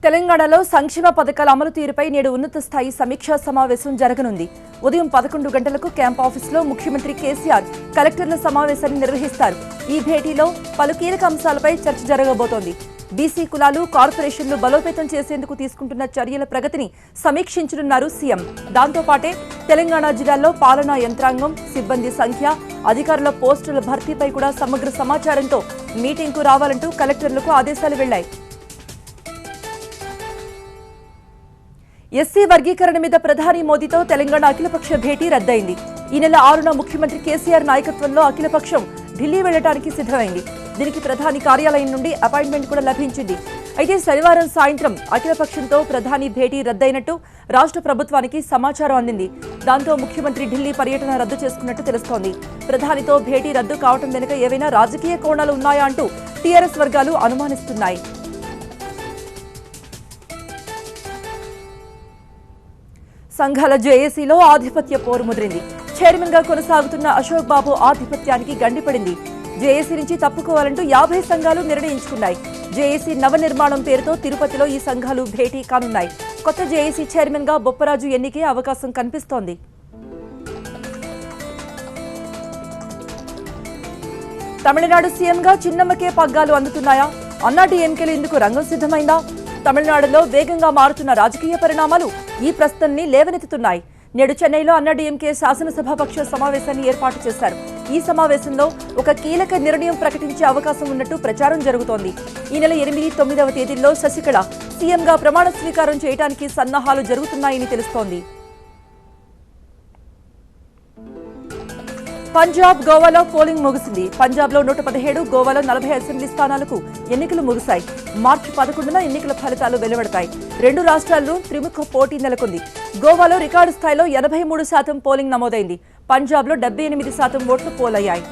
తెలంగాణలో సంక్షేమ పథకాల అమలు తీరుపై నేడు ఉన్నత స్థాయి సమీక్షా సమావేశం జరగనుంది. ఉదయం 11 గంటలకు క్యాంప్ ఆఫీసులో ముఖ్యమంత్రి కేసీఆర్ కలెక్టర్ల సమావేశాన్ని నిర్వహిస్తారు. ఈ భేటీలో పలు కీలక అంశాలపై చర్చ జరగబోతోంది. బీసీ కులాలు, కార్పొరేషన్లు బలోపేతం చేసేందుకు తీసుకుంటున్న చర్యల ప్రగతిని సమీక్షించనున్నారు సీఎం. దాంతోపాటే తెలంగాణ జిల్లాల్లో పాలనా యంత్రాంగం, సిబ్బంది సంఖ్య, అధికారుల పోస్టుల భర్తీపై కూడా సమగ్ర సమాచారంతో మీటింగ్కు రావాలంటూ కలెక్టర్లకు ఆదేశాలు వెళ్లాయి. ఎస్సీ వర్గీకరణ మీద ప్రధాని మోదీతో తెలంగాణ అఖిలపక్ష భేటీ రద్దయింది. ఈ నెల 6న ముఖ్యమంత్రి కేసీఆర్ నాయకత్వంలో అఖిలపక్షం ఢిల్లీ వెళ్లడానికి సిద్ధమైంది. దీనికి ప్రధాని కార్యాలయం నుండి అపాయింట్మెంట్ కూడా లభించింది. అయితే శనివారం సాయంత్రం అఖిలపక్షంతో ప్రధాని భేటీ రద్దయినట్టు రాష్ట్ర ప్రభుత్వానికి సమాచారం అందింది. దాంతో ముఖ్యమంత్రి ఢిల్లీ పర్యటన రద్దు చేసుకున్నట్టు తెలుస్తోంది. ప్రధానితో భేటీ రద్దు కావడం వెనుక ఏవైనా రాజకీయ కోణాలు ఉన్నాయా అంటూ టీఆర్ఎస్ వర్గాలు అనుమానిస్తున్నాయి. సంఘాల జేఏసీలో ఆధిపత్య పోరు ముదిరింది. చైర్మన్ గా కొనసాగుతున్న అశోక్ బాబు ఆధిపత్యానికి గండిపడింది. జేఏసీ నుంచి తప్పుకోవాలంటూ 50 సంఘాలు నిర్ణయించుకున్నాయి. జేఏసీ నవనిర్మాణం పేరుతో తిరుపతిలో ఈ సంఘాలు భేటీ కానున్నాయి. కొత్త జేఏసీ చైర్మన్ గా బొప్పరాజు ఎన్నికే అవకాశం కనిపిస్తోంది. తమిళనాడు సీఎంగా చిన్నమ్మకే పగ్గాలు అందుతున్నాయా? అన్నాడీఎంకేలు ఇందుకు రంగం సిద్ధమైందా? తమిళనాడులో వేగంగా మారుతున్న రాజకీయ పరిణామాలు ఈ ప్రశ్నల్ని లేవనెత్తుతున్నాయి. నేడు చెన్నైలో అన్నాడీఎంకే శాసనసభాపక్ష సమావేశాన్ని ఏర్పాటు చేశారు. ఈ సమావేశంలో ఒక కీలక నిర్ణయం ప్రకటించే అవకాశం ఉన్నట్టు ప్రచారం జరుగుతోంది. ఈ నెల 8, 9వ తేదీల్లో శశికళ సీఎంగా ప్రమాణ స్వీకారం చేయడానికి సన్నాహాలు జరుగుతున్నాయని తెలుస్తోంది. పంజాబ్, గోవాలో పోలింగ్ ముగిసింది. పంజాబ్లో 117, గోవాలో 40 అసెంబ్లీ స్థానాలకు ఎన్నికలు ముగిశాయి. మార్చి 11న ఎన్నికల ఫలితాలు వెలువడతాయి. రెండు రాష్ట్రాల్లో త్రిముఖ పోటీ నెలకొంది. గోవాలో రికార్డు స్థాయిలో 83% పోలింగ్ నమోదైంది. పంజాబ్లో 78% ఓట్లు పోలయ్యాయి.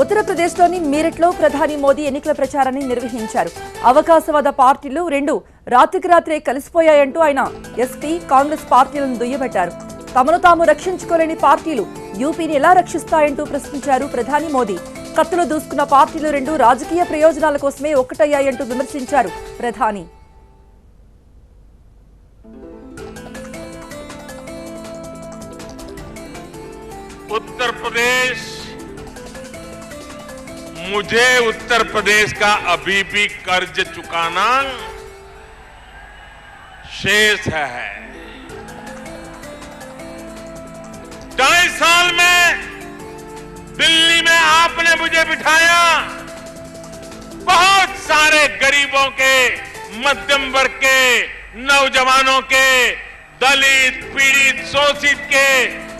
ఉత్తరప్రదేశ్లోని మీరట్లో ప్రధాని మోదీ ఎన్నికల ప్రచారాన్ని నిర్వహించారు. అవకాశవాద పార్టీలు రెండు రాత్రికి రాత్రే కలిసిపోయాయంటూ ఆయన ఎస్పీ, కాంగ్రెస్ పార్టీలను దుయ్యబట్టారు. తమను తాము రక్షించుకోలేని పార్టీలు యూపీని ఎలా రక్షిస్తాయంటూ ప్రశ్నించారు ప్రధాని మోదీ. కత్తులు దూసుకున్న పార్టీలు రెండు రాజకీయ ప్రయోజనాల కోసమే ఒక్కటయ్యాయంటూ విమర్శించారు ప్రధాని. मुझे उत्तर प्रदेश का अभी भी कर्ज चुकाना शेष है। 2.5 साल में दिल्ली में आपने मुझे बिठाया, बहुत सारे गरीबों के, मध्यम वर्ग के, नौजवानों के, दलित, पीड़ित, शोषित के,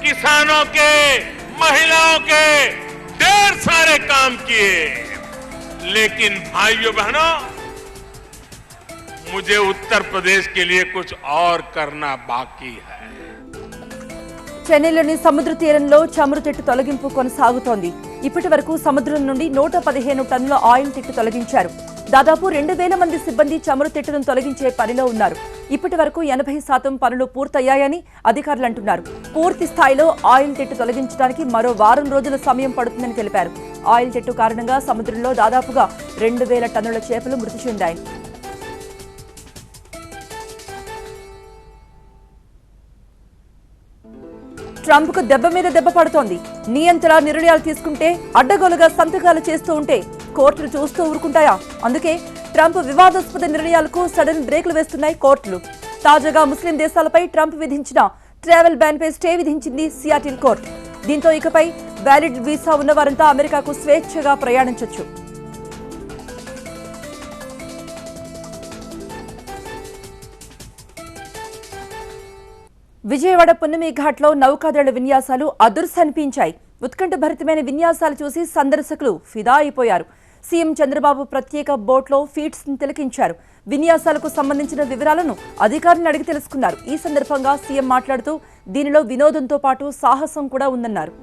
किसानों के, महिलाओं के ढेर सारे काम किए, लेकिन भाइयों बहनों, मुझे उत्तर प्रदेश के लिए कुछ और करना बाकी है। చెన్నైలోని సముద్ర తీరంలో చమురు తిట్టు తొలగింపు కొనసాగుతోంది. ఇప్పటి వరకు సముద్రం నుండి 115 టన్నుల ఆయిల్ తిట్టు తొలగించారు. దాదాపు 2000 మంది సిబ్బంది చమురు తిట్టును తొలగించే పనిలో ఉన్నారు. ఇప్పటి వరకు 80% పనులు పూర్తయ్యాయని అధికారులు అంటున్నారు. పూర్తి స్థాయిలో ఆయిల్ తిట్టు తొలగించడానికి మరో వారం రోజుల సమయం పడుతుందని తెలిపారు. ఆయిల్ తిట్టు కారణంగా సముద్రంలో దాదాపుగా 2000 టన్నుల చేపలు మృతి చెందాయి. ట్రంప్ కు దెబ్బ మీద దెబ్బ పడుతోంది. నియంత్రణ నిర్ణయాలు తీసుకుంటే అడ్డగోలుగా సంతకాలు చేస్తూ ఉంటే కోర్టులు చూస్తూ ఊరుకుంటాయా? అందుకే ట్రంప్ వివాదాస్పద నిర్ణయాలకు సడన్ బ్రేకులు వేస్తున్నాయి కోర్టులు. తాజాగా ముస్లిం దేశాలపై ట్రంప్ విధించిన ట్రావెల్ బ్యాన్ పై స్టే విధించింది సియాటిల్ కోర్టు. దీంతో ఇకపై వ్యాలిడ్ వీసా ఉన్నవారంతా అమెరికాకు స్వేచ్ఛగా ప్రయాణించొచ్చు. విజయవాడ పున్నమి ఘాట్లో నౌకాదళ విన్యాసాలు అదుర్సనిపించాయి. ఉత్కంఠభరితమైన విన్యాసాలు చూసి సందర్శకులు ఫిదా అయిపోయారు. సీఎం చంద్రబాబు ప్రత్యేక బోట్లో ఫీట్స్ తిలకించారు. విన్యాసాలకు సంబంధించిన వివరాలను అధికారులను అడిగి తెలుసుకున్నారు. ఈ సందర్భంగా సీఎం మాట్లాడుతూ దీనిలో వినోదంతో పాటు సాహసం కూడా ఉందన్నారు.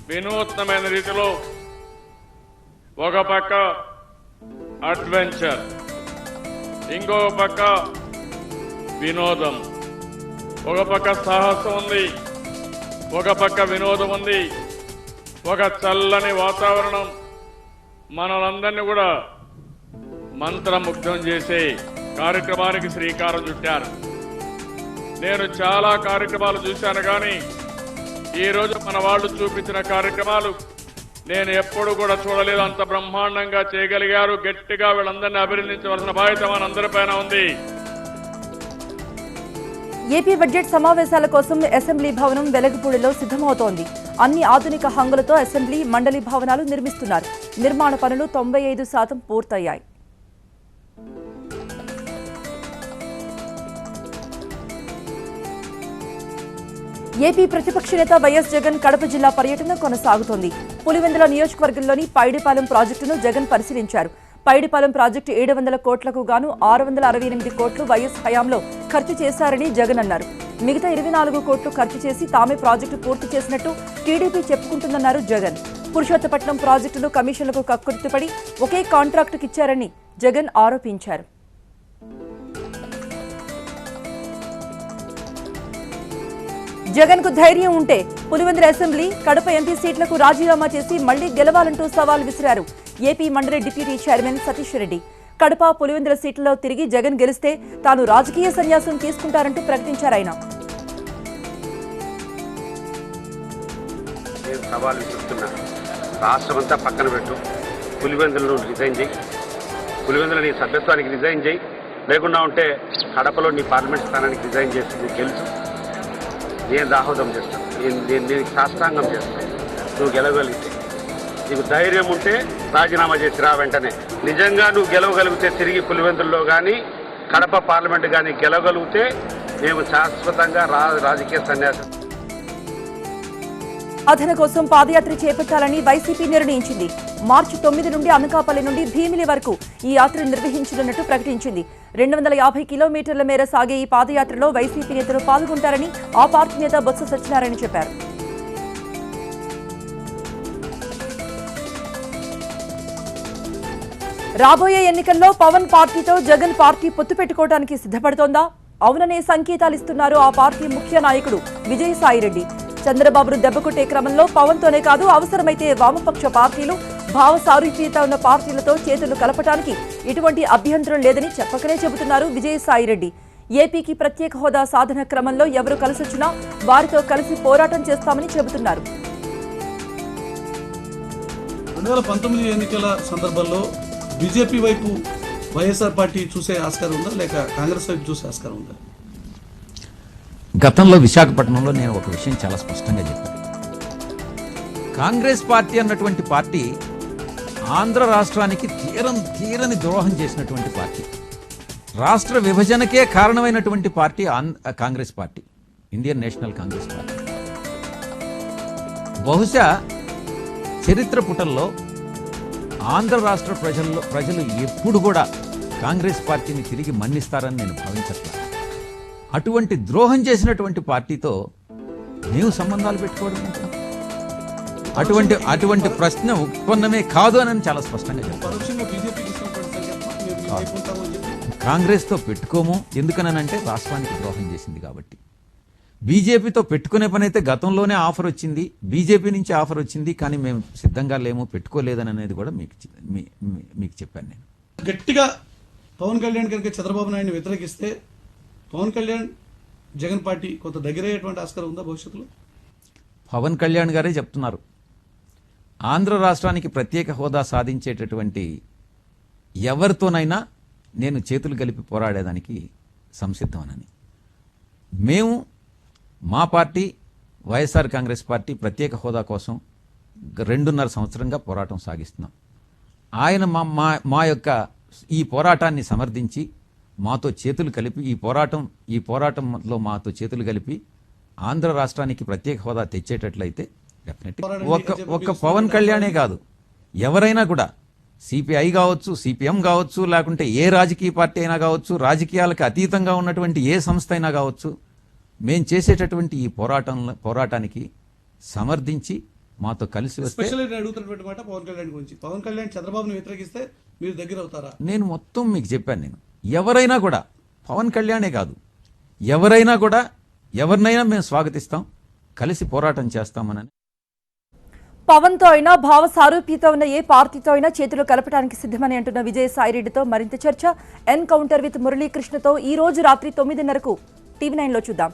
వినూత్నమైన రీతిలో ఒక పక్క అడ్వెంచర్, ఇంకో పక్క వినోదం, ఒక పక్క సాహసం ఉంది, ఒక పక్క వినోదం ఉంది, ఒక చల్లని వాతావరణం మనలందరినీ కూడా మంత్రముగ్ధం చేసే కార్యక్రమానికి శ్రీకారం చుట్టారు. నేను చాలా కార్యక్రమాలు చూశాను, కానీ ఈరోజు మన వాళ్ళు చూపించిన కార్యక్రమాలు నేను ఎప్పుడు కూడా చూడలేదు. అంత బ్రహ్మాండంగా చేయగలిగారు. గట్టిగా వీళ్ళందరినీ అభినందించవలసిన బాధ్యత మనందరిపైన ఉంది. ఏపీ బడ్జెట్ సమావేశాల కోసం అసెంబ్లీ భవనం వెలగపూడిలో సిద్ధమవుతోంది. అన్ని ఆధునిక హంగులతో అసెంబ్లీ మండలి భవనాలు నిర్మిస్తున్నారు. నిర్మాణ పనులు 95% పూర్తయ్యాయి. ఏపీ ప్రతిపక్ష నేత వైఎస్ జగన్ కడప జిల్లా పర్యటన కొనసాగుతోంది. పులివెందుల నియోజకవర్గంలోని పైడిపాలెం ప్రాజెక్టును జగన్ పరిశీలించారు. పైడిపాలెం ప్రాజెక్టు 700 కోట్లకు గాను 668 కోట్లు వైఎస్ హయాంలో ఖర్చు చేశారని జగన్ అన్నారు. మిగతా 24 కోట్లు ఖర్చు చేసి తామే ప్రాజెక్టు పూర్తి చేసినట్టు టీడీపీ చెప్పుకుంటుందన్నారు జగన్. పురుషోత్తపట్నం ప్రాజెక్టును కమిషన్లకు కక్కుర్తిపడి ఒకే కాంట్రాక్టుకి ఇచ్చారని జగన్ ఆరోపించారు. జగన్ కు ధైర్యం ఉంటే పులివెందుల అసెంబ్లీ, కడప ఎంపీ సీట్లకు రాజీనామా చేసి మళ్లీ గెలవాలంటూ సవాల్ విసిరారు ఏపీ మండలి డిప్యూటీ చైర్మన్ సతీష్ రెడ్డి. కడప, పులివెందుల సీట్లలో తిరిగి జగన్ గెలిస్తే తాను రాజకీయ సన్యాసం తీసుకుంటారంటూ ప్రకటించారు ఆయన. సవాల్ విసురుతున్నా, రాష్ట్రమంతా పక్కన పెట్టు, పులివెందులను రిజైన్ చేయి, పులివెందుల నీ సభ్యత్వానికి రిజైన్ చేయి, లేకుండా ఉంటే కడపలో నీ పార్లమెంట్ స్థానానికి రిజైన్ చేసి నువ్వు గెలుచు, నేను దాహోదం చేస్తాను, నేను సాష్టాంగం చేస్తాను. నువ్వు గెలవగలిగితే, నీకు ధైర్యం ఉంటే రాజీనామా చేసి రా వెంటనే. నిజంగా నువ్వు గెలవగలిగితే తిరిగి పులివెందుల్లో కానీ కడప పార్లమెంట్ కానీ గెలవగలిగితే మేము శాశ్వతంగా రాజకీయ సన్యాసం. సాధన కోసం పాదయాత్ర చేపట్టాలని వైసీపీ నిర్ణయించింది. మార్చి 9 నుండి అనకాపల్లి నుండి భీమిలి వరకు ఈ యాత్ర నిర్వహించనున్నట్టు ప్రకటించింది. 250 కిలోమీటర్ల మేర సాగే ఈ పాదయాత్రలో వైసీపీ నేతలు పాల్గొంటారని ఆ పార్టీ నేత బొత్స సత్యనారాయణ చెప్పారు. రాబోయే ఎన్నికల్లో పవన్ పార్టీతో జగన్ పార్టీ పొత్తు పెట్టుకోవడానికి సిద్ధపడుతోందా? అవుననే సంకేతాలు ఇస్తున్నారు ఆ పార్టీ ముఖ్య నాయకుడు విజయసాయిరెడ్డి. చంద్రబాబును దెబ్బకొట్టే క్రమంలో పవన్ తోనే కాదు, అవసరమైతే వామపక్ష పార్టీలు, భావ సారూప్యత ఉన్న పార్టీలతో చేతులు కలపడానికి ఎటువంటి అభ్యంతరం లేదని చెప్పకనే చెబుతున్నారు విజయసాయిరెడ్డి. ఏపీకి ప్రత్యేక హోదా సాధన క్రమంలో ఎవరు కలిసొచ్చినా వారితో కలిసి పోరాటం చేస్తామని చెబుతున్నారు. 2019 ఎన్నికల సందర్భంలో బీజేపీ వైపు వైఎస్ఆర్ పార్టీ చూసే ఆస్కారం ఉందా, లేక కాంగ్రెస్ వైపు చూసే ఆస్కారం ఉందా? గతంలో విశాఖపట్నంలో నేను ఒక విషయం చాలా స్పష్టంగా చెప్పాను. కాంగ్రెస్ పార్టీ అన్నటువంటి పార్టీ ఆంధ్ర రాష్ట్రానికి తీరని ద్రోహం చేసినటువంటి పార్టీ, రాష్ట్ర విభజనకే కారణమైనటువంటి party Congress party, Indian national Congress party. బహుశా చరిత్ర పుటల్లో ఆంధ్ర రాష్ట్ర ప్రజలు ఎప్పుడు కూడా కాంగ్రెస్ పార్టీని తిరిగి మన్నిస్తారని నేను భావించట్లేదు. అటువంటి ద్రోహం చేసినటువంటి పార్టీతో మేము సంబంధాలు పెట్టుకోవడం అటువంటి ప్రశ్న ఉత్పన్నమే కాదు అని చాలా స్పష్టంగా చెప్పారు. కాంగ్రెస్తో పెట్టుకోము, ఎందుకనంటే రాష్ట్రానికి ద్రోహం చేసింది కాబట్టి. బీజేపీతో పెట్టుకునే పని అయితే గతంలోనే ఆఫర్ వచ్చింది, బీజేపీ నుంచి ఆఫర్ వచ్చింది, కానీ మేము సిద్ధంగా లేము, పెట్టుకోలేదని అనేది కూడా మీకు చెప్పాను. నేను గట్టిగా పవన్ కళ్యాణ్ కనుక చంద్రబాబు నాయుడిని వ్యతిరేకిస్తే పవన్ కళ్యాణ్ జగన్ పార్టీ కొంత దగ్గరయ్యేటువంటి ఆస్కారం ఉందా భవిష్యత్తులో? పవన్ కళ్యాణ్ గారే చెప్తున్నారు, ఆంధ్ర రాష్ట్రానికి ప్రత్యేక హోదా సాధించేటటువంటి ఎవరితోనైనా నేను చేతులు కలిపి పోరాడేదానికి సంసిద్ధమనని. మేము మా పార్టీ వైఎస్ఆర్ కాంగ్రెస్ పార్టీ ప్రత్యేక హోదా కోసం 2.5 సంవత్సరంగా పోరాటం సాగిస్తున్నాం. ఆయన మా యొక్క ఈ పోరాటాన్ని సమర్థించి మాతో చేతులు కలిపి ఈ పోరాటంలో మాతో చేతులు కలిపి ఆంధ్ర రాష్ట్రానికి ప్రత్యేక హోదా తెచ్చేటట్లయితే డెఫినెట్గా ఒక్క పవన్ కళ్యాణే కాదు, ఎవరైనా కూడా, సిపిఐ కావచ్చు, సిపిఎం కావచ్చు, లేకుంటే ఏ రాజకీయ పార్టీ అయినా కావచ్చు, రాజకీయాలకు అతీతంగా ఉన్నటువంటి ఏ సంస్థ అయినా కావచ్చు, మేము చేసేటటువంటి ఈ పోరాటానికి సమర్థించి మాతో కలిసి వస్తే. అడుగుతున్నటువంటి మాట పవన్ కళ్యాణ్ గురించి, పవన్ కళ్యాణ్ చంద్రబాబును వ్యతిరేకిస్తే మీరు దగ్గర అవుతారా? నేను మొత్తం మీకు చెప్పాను. నేను ఎవరైనా కూడా, పవన్ కళ్యాణే కాదు, ఎవరైనా కూడా ఎవరినైనా మేము స్వాగతిస్తాం, కలిసి పోరాటం చేస్తామని. పవన్తో అయినా భావ సారూప్యత ఉన్న ఏ పార్టీతో అయినా చేతులు కలపడానికి సిద్ధమని అంటున్న విజయసాయిరెడ్డితో మరింత చర్చ. ఎన్కౌంటర్ విత్ మురళీకృష్ణతో ఈ రోజు రాత్రి 9:30కు TV9లో చూద్దాం.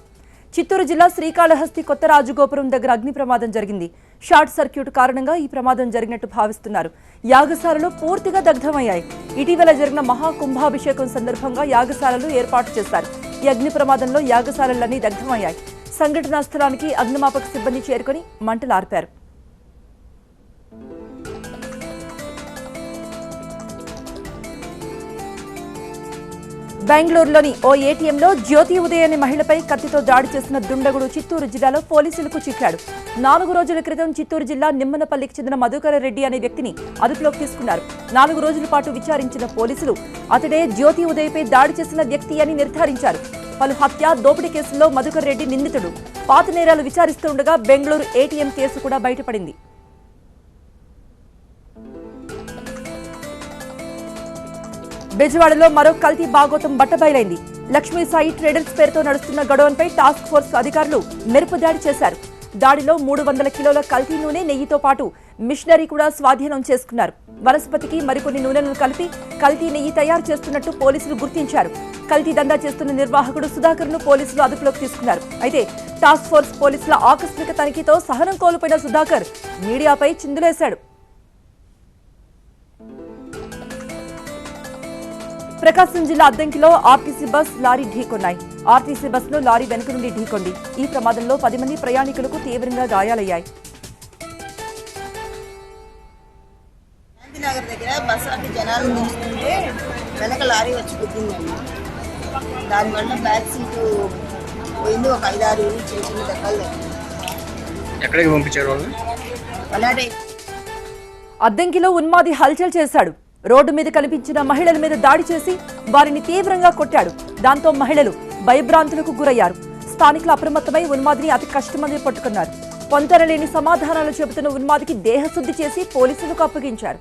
చిత్తూరు జిల్లా శ్రీకాళహస్తి కొత్త రాజగోపురం దగ్గర అగ్ని ప్రమాదం జరిగింది. షార్ట్ సర్క్యూట్ కారణంగా ఈ ప్రమాదం జరిగినట్టు భావిస్తున్నారు. యాగశాలలు పూర్తిగా దగ్ధమయ్యాయి. ఇటీవల జరిగిన మహాకుంభాభిషేకం సందర్భంగా యాగశాలలు ఏర్పాటు చేశారు. ఈ అగ్ని ప్రమాదంలో యాగశాలలన్నీ దగ్ధమయ్యాయి. సంఘటనా స్థలానికి అగ్నిమాపక సిబ్బంది చేరుకుని మంటలు ఆర్పారు. బెంగళూరులోని ఓ ఏటీఎంలో జ్యోతి ఉదయ్ అనే మహిళపై కత్తితో దాడి చేసిన దుండగుడు చిత్తూరు జిల్లాలో పోలీసులకు చిక్కాడు. 4 రోజుల క్రితం చిత్తూరు జిల్లా నిమ్మనపల్లికి చెందిన మధుకర రెడ్డి అనే వ్యక్తిని అదుపులోకి తీసుకున్నారు. 4 రోజుల పాటు విచారించిన పోలీసులు అతడే జ్యోతి ఉదయ్పై దాడి చేసిన వ్యక్తి అని నిర్ధారించారు. పలు హత్య, దోపిడీ కేసుల్లో మధుకర్ రెడ్డి నిందితుడు. పాత నేరాలు విచారిస్తుండగా బెంగళూరు ఏటీఎం కేసు కూడా బయటపడింది. బెజవాడలో మరో కల్తీ బాగోతం బట్టబయలైంది. లక్ష్మీసాయి ట్రేడర్స్ పేరుతో నడుస్తున్న గొడవన్పై టాస్క్ ఫోర్స్ అధికారులు మెరుపు దాడి చేశారు. దాడిలో 300 కిలోల కల్తీ నూనె, నెయ్యితో పాటు మిషనరీ కూడా స్వాధీనం చేసుకున్నారు. వనస్పతికి మరికొన్ని నూనెలను కలిపి కల్తీ నెయ్యి తయారు చేస్తున్నట్టు పోలీసులు గుర్తించారు. కల్తీ దందా చేస్తున్న నిర్వాహకుడు సుధాకర్ను పోలీసులు అదుపులోకి తీసుకున్నారు. అయితే టాస్క్ ఫోర్స్ పోలీసుల ఆకస్మిక తనిఖీతో సహనం కోల్పోయిన సుధాకర్ మీడియాపై చిందులేశాడు. ప్రకాశం జిల్లా అద్దంకిలో ఆర్టీసీ బస్, లారీ ఢీకొన్నాయి. ఆర్టీసీ బస్సులో లారీ వెనుక నుండి ఢీకొంది. ఈ ప్రమాదంలో 10 మంది ప్రయాణికులకు తీవ్రంగా గాయాలయ్యాయి. గాంధీనగర్ దగ్గర బస్సు అంటే జనాలు నిలుస్తుంటే వెనక లారీ వచ్చి గుద్దిందండి. దానివల్ల బ్యాక్ సీటు పోయింది. ఒక 5-6 చిన్న చిన్న దెబ్బలు. ఎక్కడికి పంపించారు వాళ్ళు? అద్దంకిలో ఉన్మాది హల్చల్ చేశాడు. రోడ్డు మీద కనిపించిన మహిళల మీద దాడి చేసి వారిని తీవ్రంగా కొట్టాడు. దాంతో మహిళలు భయభ్రాంతులకు గురయ్యారు. స్థానికులు అప్రమత్తమై ఉన్మాదిని అతి కష్టమంది పట్టుకున్నారు. పొంతనలేని సమాధానాలు చెబుతున్న ఉన్మాదికి దేహశుద్ధి చేసి పోలీసులకు అప్పగించారు.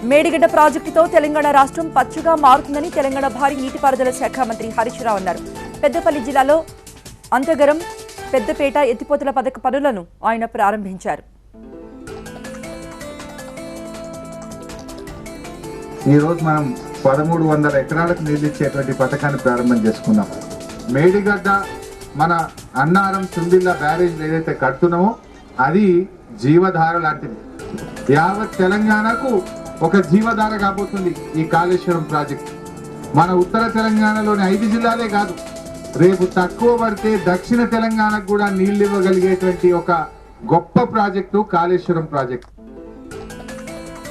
మేడిగడ్డ ప్రాజెక్టుతో తెలంగాణ రాష్ట్రం పచ్చగా మారుతుందని తెలంగాణ భారీ నీటిపారుదల శాఖ మంత్రి హరీష్ రావు అన్నారు. పెద్దపల్లి జిల్లాలో అంతగరం, పెద్దపేట ఎత్తిపోతల పథక పనులను ఆయన ప్రారంభించారు. ఈరోజు మనం 1300 ఎకరాలకు నీళ్ళు ఇచ్చేటువంటి పథకాన్ని ప్రారంభం చేసుకున్నాం. మేడిగడ్డ మన అన్నారం చుందిల్ల బ్యారేజ్ ఏదైతే కడుతున్నామో అది జీవధార లాంటిది. యావత్ తెలంగాణకు ఒక జీవధార కాబోతుంది ఈ కాళేశ్వరం ప్రాజెక్ట్. మన ఉత్తర తెలంగాణలోని 5 జిల్లాలే కాదు, రేపు తక్కువ పడితే దక్షిణ తెలంగాణకు కూడా నీళ్లు ఇవ్వగలిగేటువంటి ఒక గొప్ప ప్రాజెక్టు కాళేశ్వరం ప్రాజెక్టు.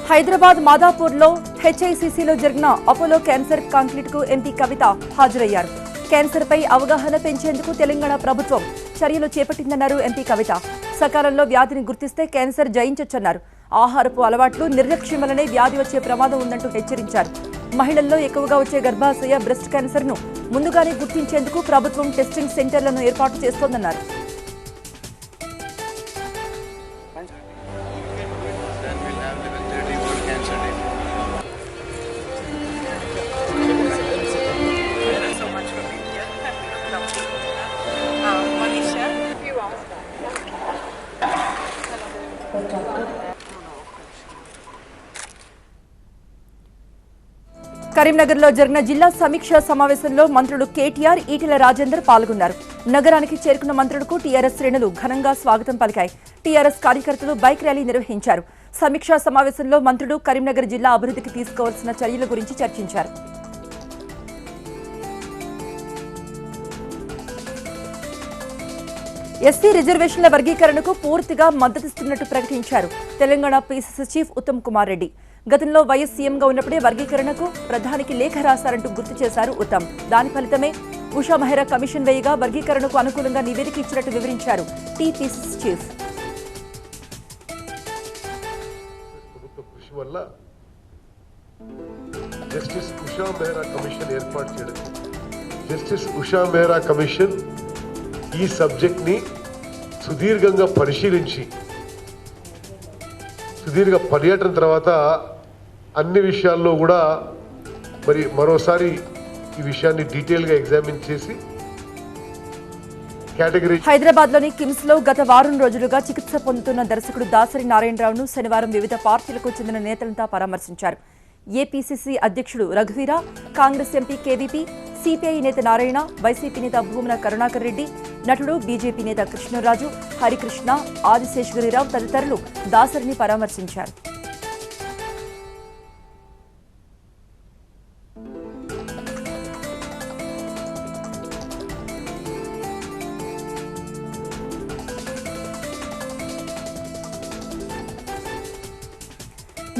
హైదరాబాద్ మాదాపూర్లో హెచ్ఐసిసిలో జరిగిన అపోలో క్యాన్సర్ కాంక్రీట్ కు ఎంపీ కవిత హాజరయ్యారు. క్యాన్సర్ పై అవగాహన పెంచేందుకు తెలంగాణ ప్రభుత్వం చర్యలు చేపట్టిందన్నారు ఎంపీ కవిత. సకాలంలో వ్యాధిని గుర్తిస్తే క్యాన్సర్ జయించొచ్చన్నారు. ఆహారపు అలవాట్లు, నిర్లక్ష్యం వల్లనే వ్యాధి వచ్చే ప్రమాదం ఉందంటూ హెచ్చరించారు. మహిళల్లో ఎక్కువగా వచ్చే గర్భాశయ, బ్రెస్ట్ క్యాన్సర్ ను ముందుగానే గుర్తించేందుకు ప్రభుత్వం టెస్టింగ్ సెంటర్లను ఏర్పాటు చేస్తోందన్నారు. కరీంనగర్లో జరిగిన జిల్లా సమీక్షా సమావేశంలో మంత్రులు కేటీఆర్, ఈటెల రాజేందర్ పాల్గొన్నారు. నగరానికి చేరుకున్న మంత్రులకు టీఆర్ఎస్ శ్రేణులు ఘనంగా స్వాగతం పలికాయి. టీఆర్ఎస్ కార్యకర్తలు బైక్ ర్యాలీ నిర్వహించారు. సమీక్షా సమావేశంలో మంత్రులు కరీంనగర్ జిల్లా అభివృద్ధికి తీసుకోవాల్సిన చర్యల గురించి చర్చించారు. ఎస్సీ రిజర్వేషన్ల వర్గీకరణకు పూర్తిగా మద్దతిస్తున్నట్టు ప్రకటించారు తెలంగాణ పీసీసీ చీఫ్ ఉత్తమ్ కుమార్ రెడ్డి. గతంలో వైఎస్ సీఎంగా ఉన్నప్పుడే వర్గీకరణకు ప్రధానికి లేఖ రాశారంటూ గుర్తు చేశారు ఉత్తమ్. దాని ఫలితమే ఉషా మెహ్రా కమిషన్ వేయగా వర్గీకరణకు అనుకూలంగా నివేదిక ఇచ్చినట్టు వివరించారు TPCC chief. Justice Usha Mehra commission ఏర్పాటు చేయడం. జస్టిస్ ఉషా మెహ్రా కమిషన్ ఈ సబ్జెక్ట్ని సుదీర్ఘంగా పరిశీలించి సుదీర్ఘ పర్యటన తర్వాత అన్ని విషయాల్లో కూడా మరి మరోసారి ఈ విషయాన్ని డీటెయిల్గా ఎగ్జామిన్ చేసి కేటగిరీ. హైదరాబాద్ లోని కిమ్స్ లో గత వారం రోజులుగా చికిత్స పొందుతున్న దర్శకుడు దాసరి నారాయణరావును శనివారం వివిధ పార్టీలకు చెందిన నేతలంతా పరామర్శించారు. ఏపీసీసీ అధ్యక్షుడు రఘువీర, కాంగ్రెస్ ఎంపీ కేవీపీ, సిపిఐ నేత నారాయణ, వైసీపీ నేత భూమన కరుణాకర్ రెడ్డి, నటుడు బీజేపీ నేత కృష్ణరాజు, హరికృష్ణ, ఆదిశేషగిరిరావు తదితరులు దాసరిని పరామర్శించారు.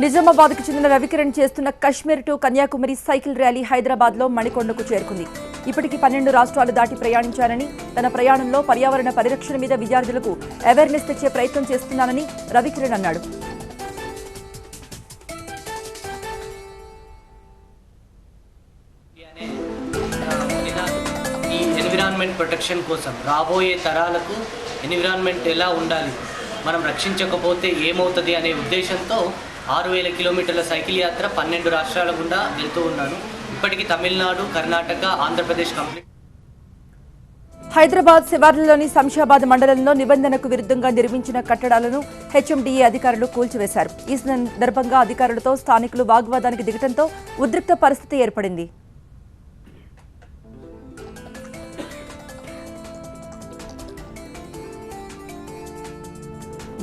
నిజామాబాద్కు చెందిన రవికిరణ్ చేస్తున్న Kashmir to Kanyakumari cycle rally హైదరాబాద్లో మణికొండకు చేరుకుంది. ఇప్పటికి 12 రాష్ట్రాలు దాటి ప్రయాణించారని, తన ప్రయాణంలో పర్యావరణ పరిరక్షణ మీద విద్యార్థులకు అవేర్నెస్ తెచ్చే ప్రయత్నం చేస్తున్నానని రవికిరణ్ అన్నాడు. ఈ ఎన్విరాన్మెంట్ ప్రొటెక్షన్ కోసం రాబోయే తరాలకు ఎన్విరాన్మెంట్ ఎలా ఉండాలి, మనం రక్షించకపోతే ఏమవుతుంది అనే ఉద్దేశంతో 6000 కిలోమీటర్ల సైకిల్ యాత్ర 12 రాష్ట్రాల గుండా వెళ్తూ ఉన్నాను. ఇప్పటికీ తమిళనాడు, కర్ణాటక, ఆంధ్రప్రదేశ్ కంప్లీట్. హైదరాబాద్ శివార్లలోని శంషాబాద్ మండలంలో నిబంధనకు విరుద్ధంగా నిర్మించిన కట్టడాలను హెచ్ఎండిఏ అధికారులు కూల్చివేశారు. ఈ సందర్భంగా అధికారులతో స్థానికులు వాగ్వాదానికి దిగడంతో ఉద్రిక్త పరిస్థితి ఏర్పడింది.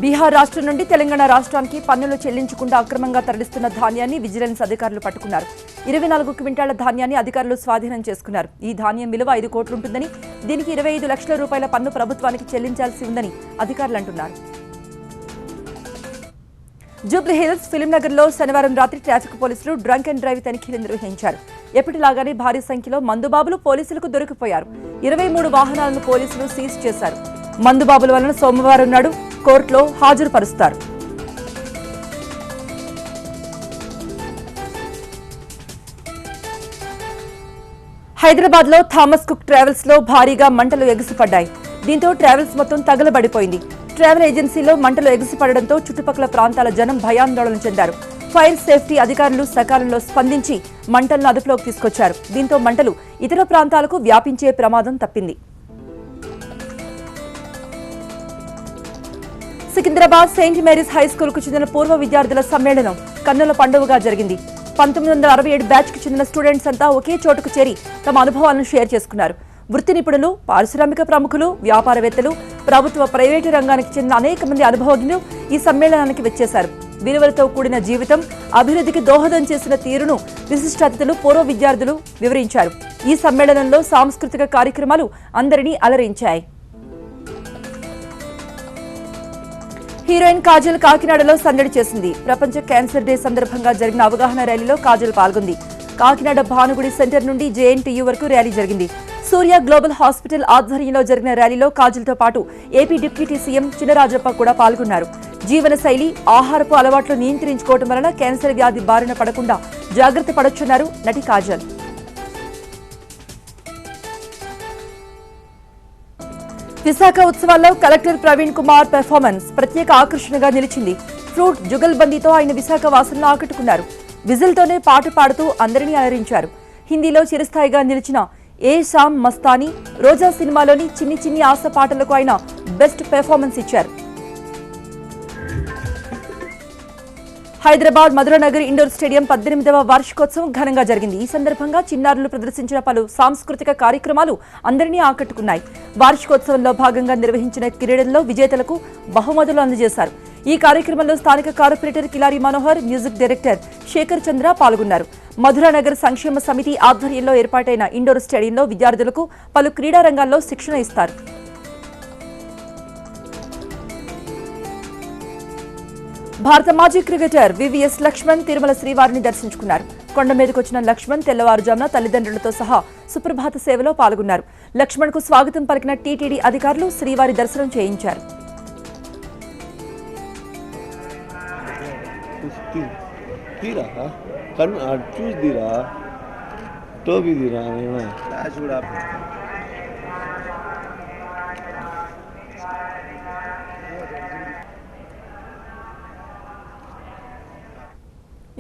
బీహార్ రాష్ట్రం నుండి తెలంగాణ రాష్ట్రానికి పన్నులు చెల్లించకుండా అక్రమంగా తరలిస్తున్న ధాన్యాన్ని విజిలెన్స్ అధికారులు పట్టుకున్నారు. 24 క్వింటాళ్ల ధాన్యాన్ని అధికారులు స్వాధీనం చేసుకున్నారు. ఈ ధాన్యం విలువ 5 కోట్లుంటుందని, దీనికి 25 లక్షల రూపాయల పన్ను ప్రభుత్వానికి చెల్లించాల్సి ఉందని అధికారులు అంటున్నారు. జూబ్లీహిల్స్ ఫిలింనగర్లో శనివారం రాత్రి ట్రాఫిక్ పోలీసులు డ్రంక్ అండ్ డ్రైవ్ తనిఖీలు నిర్వహించారు. ఎప్పటిలాగానే భారీ సంఖ్యలో మందుబాబులు పోలీసులకు దొరికిపోయారు. 23 వాహనాలను పోలీసులు సీజ్ చేశారు. మందుబాబుల వలన సోమవారం నాడు కోర్టులో హాజరుపరుస్తారు. హైదరాబాద్ లో థామస్ కుక్ ట్రావెల్స్ లో భారీగా మంటలు ఎగిసిపడ్డాయి. దీంతో ట్రావెల్స్ మొత్తం తగలబడిపోయింది. ట్రావెల్ ఏజెన్సీలో మంటలు ఎగిసిపడడంతో చుట్టుపక్కల ప్రాంతాల జనం భయాందోళన చెందారు. ఫైర్ సేఫ్టీ అధికారులు సకాలంలో స్పందించి మంటలను అదుపులోకి తీసుకొచ్చారు. దీంతో మంటలు ఇతర ప్రాంతాలకు వ్యాపించే ప్రమాదం తప్పింది. సికింద్రాబాద్ సెయింట్ మేరీస్ హైస్కూల్ కు చెందిన పూర్వ విద్యార్థుల సమ్మేళనం కన్నుల పండుగగా జరిగింది. 1967 బ్యాచ్ కు చెందిన స్టూడెంట్స్ అంతా ఒకే చోటుకు చేరి తమ అనుభవాలను షేర్ చేసుకున్నారు. వృత్తి నిపుణులు, పారిశ్రామిక ప్రముఖులు, వ్యాపారవేత్తలు, ప్రభుత్వ ప్రైవేటు రంగానికి చెందిన అనేక మంది అనుభవజ్ఞులు ఈ సమ్మేళనానికి వచ్చేశారు. విలువలతో కూడిన జీవితం, అభివృద్ధికి దోహదం చేసిన తీరును విశిష్ట అతిథులు, పూర్వ విద్యార్థులు వివరించారు. ఈ సమ్మేళనంలో సాంస్కృతిక కార్యక్రమాలు అందరినీ అలరించాయి. హీరోయిన్ కాజల్ కాకినాడలో సందడి చేసింది. ప్రపంచ క్యాన్సర్ డే సందర్భంగా జరిగిన అవగాహన ర్యాలీలో కాజల్ పాల్గొంది. కాకినాడ భానుగుడి సెంటర్ నుండి జేఎన్టీయూ వరకు ర్యాలీ జరిగింది. సూర్య గ్లోబల్ హాస్పిటల్ ఆధ్వర్యంలో జరిగిన ర్యాలీలో కాజల్తో పాటు ఏపీ డిప్యూటీ సీఎం చినరాజప్ప కూడా పాల్గొన్నారు. జీవనశైలి, ఆహారపు అలవాట్లు నియంత్రించుకోవడం వలన క్యాన్సర్ వ్యాధి బారిన పడకుండా జాగ్రత్త పడొచ్చన్నారు నటి కాజల్. విశాఖ ఉత్సవాల్లో కలెక్టర్ ప్రవీణ్ కుమార్ పెర్ఫార్మెన్స్ ప్రత్యేక ఆకర్షణగా నిలిచింది. ఫ్రూట్ జుగల్బందీతో ఆయన విశాఖ వాసులను ఆకట్టుకున్నారు. విజిల్తోనే పాట పాడుతూ అందరినీ అలరించారు. హిందీలో చిరస్థాయిగా నిలిచిన ఏ షామ్ మస్తానీ, రోజా సినిమాలోని చిన్ని చిన్ని ఆశ పాటలకు ఆయన బెస్ట్ పెర్ఫార్మెన్స్ ఇచ్చారు. హైదరాబాద్ మధురానగర్ ఇండోర్ స్టేడియం 18వ వార్షికోత్సవం ఘనంగా జరిగింది. ఈ సందర్భంగా చిన్నారులు ప్రదర్శించిన పలు సాంస్కృతిక కార్యక్రమాలు అందరినీ ఆకట్టుకున్నాయి. వార్షికోత్సవంలో భాగంగా నిర్వహించిన క్రీడల్లో విజేతలకు బహుమతులు అందజేశారు. ఈ కార్యక్రమంలో స్థానిక corporator Kilari Manohar, music director Shekhar Chandra పాల్గొన్నారు. మధురానగర్ సంక్షేమ సమితి ఆధ్వర్యంలో ఏర్పాటైన ఇండోర్ స్టేడియంలో విద్యార్థులకు పలు క్రీడా రంగాల్లో శిక్షణ ఇస్తారు. భారత మాజీ క్రికెటర్ వివిఎస్ లక్ష్మణ్ తిరుమల శ్రీవారిని దర్శించుకున్నారు. కొండ మీదకు వచ్చిన లక్ష్మణ్ తెల్లవారుజామున తల్లిదండ్రులతో సహా సుప్రభాత సేవలో పాల్గొన్నారు. లక్ష్మణ్ కు స్వాగతం పలికిన టీటీడీ అధికారులు శ్రీవారి దర్శనం చేయించారు.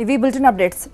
ఇవి బులెటిన్ అప్డేట్స్.